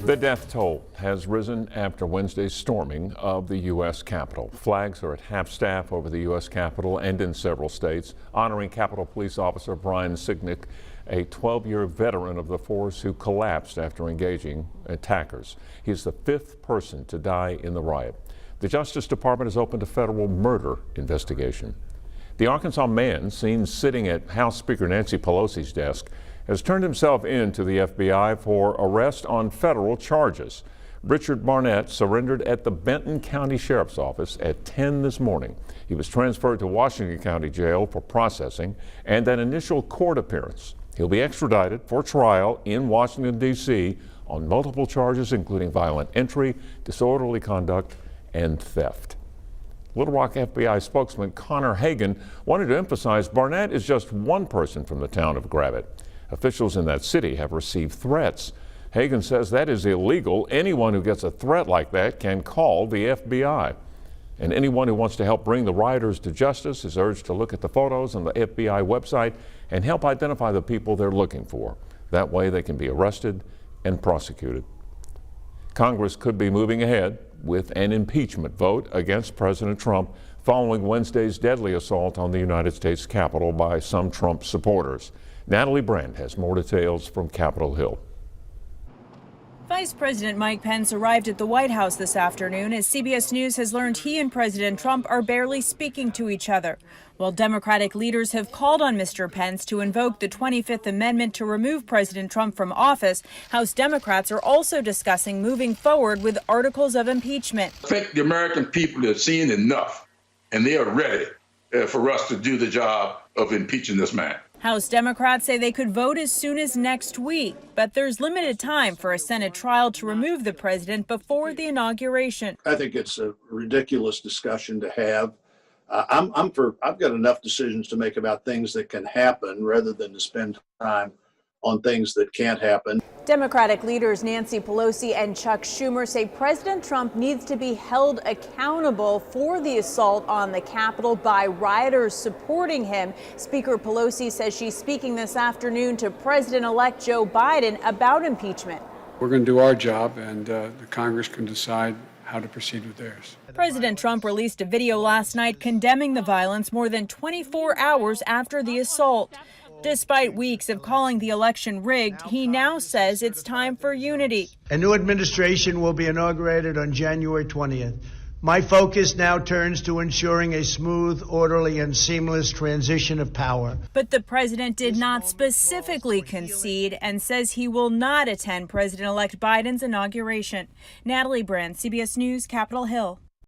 The death toll has risen after Wednesday's storming of the U.S. Capitol. Flags are at half-staff over the U.S. Capitol and in several states, honoring Capitol Police Officer Brian Sicknick, a 12-year veteran of the force who collapsed after engaging attackers. He's the fifth person to die in the riot. The Justice Department has opened a federal murder investigation. The Arkansas man seen sitting at House Speaker Nancy Pelosi's desk has turned himself in to the FBI for arrest on federal charges. Richard Barnett surrendered at the Benton County Sheriff's Office at 10 this morning. He was transferred to Washington County Jail for processing and an initial court appearance. He'll be extradited for trial in Washington, D.C. on multiple charges, including violent entry, disorderly conduct, and theft. Little Rock FBI spokesman Connor Hagan wanted to emphasize Barnett is just one person from the town of Gravette. Officials in that city have received threats. Hagan says that is illegal. Anyone who gets a threat like that can call the FBI. And anyone who wants to help bring the rioters to justice is urged to look at the photos on the FBI website and help identify the people they're looking for. That way they can be arrested and prosecuted. Congress could be moving ahead with an impeachment vote against President Trump following Wednesday's deadly assault on the United States Capitol by some Trump supporters. Natalie Brand has more details from Capitol Hill. Vice President Mike Pence arrived at the White House this afternoon as CBS News has learned he and President Trump are barely speaking to each other. While Democratic leaders have called on Mr. Pence to invoke the 25th Amendment to remove President Trump from office, House Democrats are also discussing moving forward with articles of impeachment. I think the American people have seen enough, and they are ready for us to do the job of impeaching this man. House Democrats say they could vote as soon as next week, but there's limited time for a Senate trial to remove the president before the inauguration. I think it's a ridiculous discussion to have. I've got enough decisions to make about things that can happen rather than to spend time on things that can't happen. Democratic leaders Nancy Pelosi and Chuck Schumer say President Trump needs to be held accountable for the assault on the Capitol by rioters supporting him. Speaker Pelosi says she's speaking this afternoon to President-elect Joe Biden about impeachment. We're going to do our job, and the Congress can decide how to proceed with theirs. President Trump released a video last night condemning the violence more than 24 hours after the assault. Despite weeks of calling the election rigged, he now says it's time for unity. A new administration will be inaugurated on January 20th. My focus now turns to ensuring a smooth, orderly, and seamless transition of power. But the president did not specifically concede and says he will not attend President-elect Biden's inauguration. Natalie Brand, CBS News, Capitol Hill.